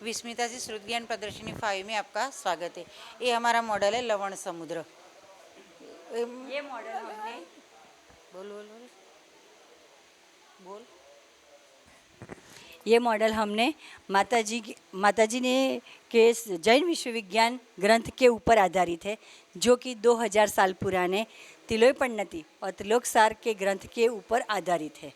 विस्मिता जी श्रुत ज्ञान प्रदर्शनी 5 में आपका स्वागत है। ये हमारा मॉडल है लवण समुद्र। ये मॉडल हमने बोल बोल बोल बोल। ये मॉडल हमने माताजी ने के जैन विश्वविज्ञान ग्रंथ के ऊपर आधारित है, जो कि 2000 साल पुराने तिलोय पन्नति और त्रिलोकसार के ग्रंथ के ऊपर आधारित है।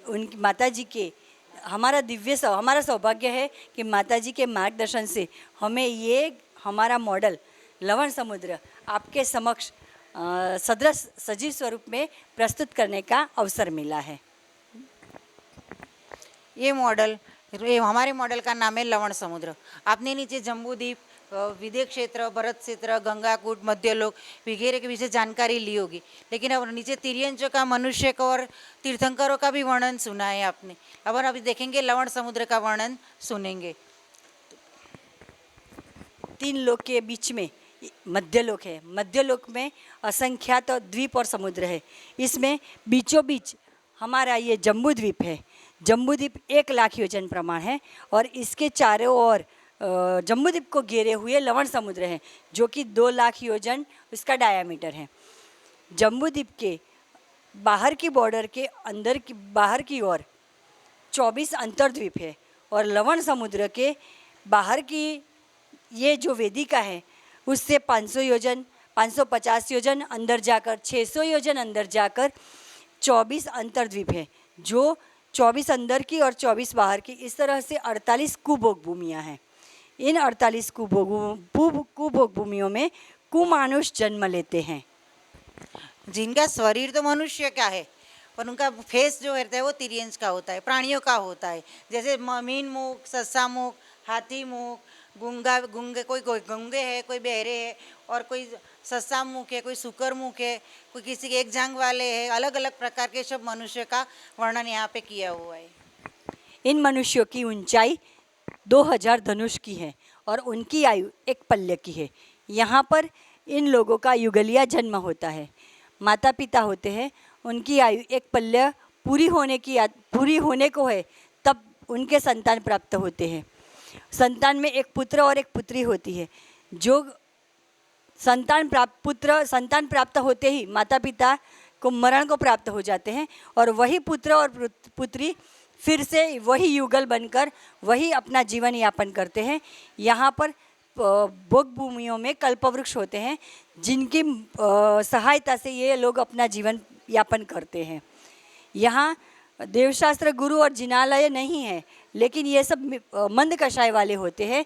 उनकी माताजी के हमारा सौभाग्य है कि माताजी के मार्गदर्शन से हमें ये हमारा मॉडल लवण समुद्र आपके समक्ष सदृश सजीव स्वरूप में प्रस्तुत करने का अवसर मिला है। ये हमारे मॉडल का नाम है लवण समुद्र। आपने नीचे जम्बूद्वीप, विदेह क्षेत्र, भरत क्षेत्र, गंगाकूट, मध्यलोक वगैरह के विषय जानकारी ली होगी, लेकिन अब नीचे तिर्यंचों का, मनुष्य का और तीर्थंकरों का भी वर्णन सुना है आपने। अब अभी देखेंगे लवण समुद्र का वर्णन सुनेंगे। 3 लोक के बीच में मध्यलोक है। मध्यलोक में असंख्यात द्वीप और समुद्र है। इसमें बीचों बीच हमारा ये जम्बूद्वीप है। जम्बूद्वीप 1 लाख योजन प्रमाण है और इसके चारों ओर जम्बूद्वीप को घेरे हुए लवण समुद्र है, जो कि 2 लाख योजन उसका डायामीटर है। जम्बूद्वीप के बाहर की बॉर्डर के बाहर की ओर 24 अंतर्द्वीप है और लवण समुद्र के बाहर की ये जो वेदिका है उससे 500 योजन, 550 योजन अंदर जाकर, 600 योजन अंदर जाकर 24 अंतर्द्वीप है, जो 24 अंदर की और 24 बाहर की, इस तरह से 48 कुभोग भूमियाँ हैं। इन 48 कुभोग भूमियों में कुमानुष जन्म लेते हैं, जिनका शरीर तो मनुष्य का है पर उनका फेस जो रहता है वो तिर्यंच का होता है, प्राणियों का होता है। जैसे मीन मुख, सस्सा मुख, हाथी मुख, गूंगे कोई गूंगे है, कोई बहरे है, और कोई सस्सा मुख है, कोई सुकर मुख है, कोई किसी के एक जांग वाले है। अलग अलग प्रकार के सब मनुष्य का वर्णन यहाँ पे किया हुआ है। इन मनुष्यों की ऊंचाई 2000 धनुष की है और उनकी आयु 1 पल्ले की है। यहाँ पर इन लोगों का युगलिया जन्म होता है। माता पिता होते हैं, उनकी आयु 1 पल्ले पूरी होने को है, तब उनके संतान प्राप्त होते हैं। संतान में एक पुत्र और एक पुत्री होती है। जो संतान प्राप्त होते ही माता पिता को मरण को प्राप्त हो जाते हैं और वही पुत्र और पुत्री फिर से वही युगल बनकर वही अपना जीवन यापन करते हैं। यहाँ पर भोग भूमियों में कल्पवृक्ष होते हैं, जिनकी सहायता से ये लोग अपना जीवन यापन करते हैं। यहाँ देवशास्त्र गुरु और जिनालय नहीं है, लेकिन ये सब मंद कषाय वाले होते हैं।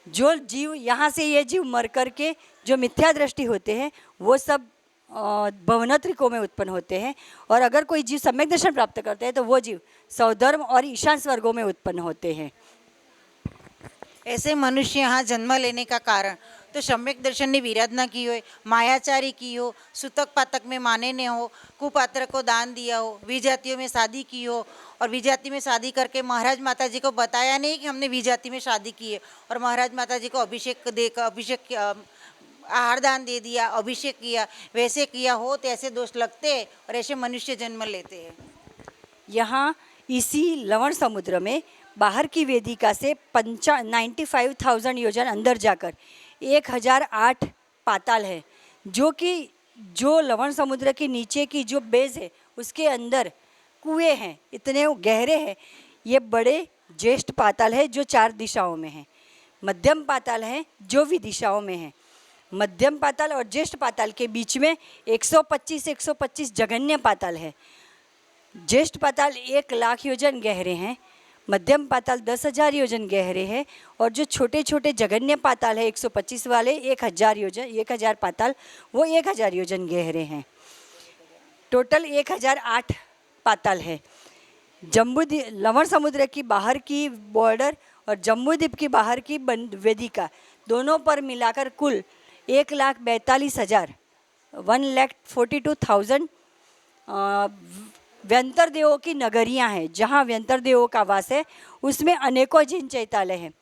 जो जीव यहाँ से ये जीव मर कर के जो मिथ्या दृष्टि होते हैं वो सब भवनत्रिकों में उत्पन्न होते हैं, और अगर कोई जीव सम्यक दर्शन प्राप्त करते हैं तो वो जीव सौधर्म और ईशान स्वर्गों में उत्पन्न होते हैं। ऐसे मनुष्य यहाँ जन्म लेने का कारण तो सम्यक दर्शन ने विराधना की हो, मायाचारी की हो, सूतक पातक में माने न हो, कुपात्र को दान दिया हो, विजातियों में शादी की हो, और विजाति में शादी करके महाराज माता जी को बताया नहीं कि हमने विजाति में शादी की है, और महाराज माता जी को अभिषेक आहार दान दे दिया, अभिषेक किया, वैसे किया हो तो ऐसे दोष लगते हैं और ऐसे मनुष्य जन्म लेते हैं। यहाँ इसी लवण समुद्र में बाहर की वेदिका से 95,000 योजन अंदर जाकर 1008 पाताल है, जो लवण समुद्र के नीचे की जो बेस है उसके अंदर कुएं हैं, इतने गहरे हैं। ये बड़े ज्येष्ठ पाताल है जो 4 दिशाओं में हैं। मध्यम पाताल है जो विदिशाओं में है। मध्यम पाताल और ज्येष्ठ पाताल के बीच में 125 जघन्य पाताल है। ज्येष्ठ पाताल 1 लाख योजन गहरे हैं, मध्यम पाताल 10,000 योजन गहरे हैं, और जो छोटे छोटे जघन्य पाताल है 125 वाले 1000 पाताल, वो 1000 योजन गहरे हैं। टोटल 1008 पाताल है। लवण समुद्र की बाहर की बॉर्डर और जम्बूद्वीप की बाहर की वेदिका दोनों पर मिलाकर कुल 1,42,000 1,42,000 व्यंतर देवों की नगरियां हैं। जहां व्यंतर देवों का वास है उसमें अनेकों जिन चैतालय हैं।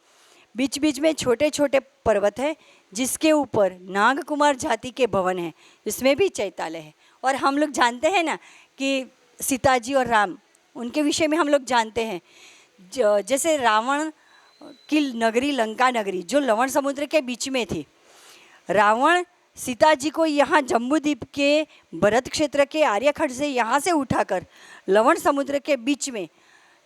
बीच बीच में छोटे छोटे पर्वत है, जिसके ऊपर नाग कुमार जाति के भवन हैं, इसमें भी चैतालय है। और हम लोग जानते हैं ना कि सीता जी और राम, उनके विषय में हम लोग जानते हैं। जैसे रावण की नगरी लंका नगरी जो लवण समुद्र के बीच में थी। रावण सीता जी को यहाँ जम्बूद्वीप के भरत क्षेत्र के आर्यखंड से यहाँ से उठाकर लवण समुद्र के बीच में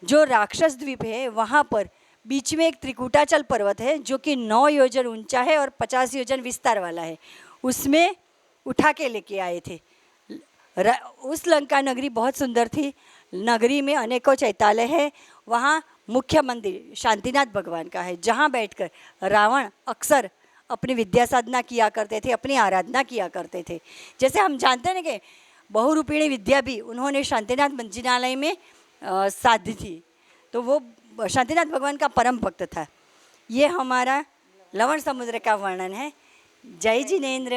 जो राक्षस द्वीप है वहाँ पर बीच में एक त्रिकुटाचल पर्वत है जो कि 9 योजन ऊंचा है और 50 योजन विस्तार वाला है, उसमें उठा के लेके आए थे। उस लंका नगरी बहुत सुंदर थी। नगरी में अनेकों चैत्यालय है। वहाँ मुख्य मंदिर शांतिनाथ भगवान का है जहाँ बैठकर रावण अक्सर अपनी विद्या साधना किया करते थे, अपनी आराधना किया करते थे। जैसे हम जानते हैं ना कि बहुरूपिणी विद्या भी उन्होंने शांतिनाथ मंजिनालय में साधी थी, तो वो शांतिनाथ भगवान का परम भक्त था। ये हमारा लवण समुद्र का वर्णन है। जय जिनेंद्र।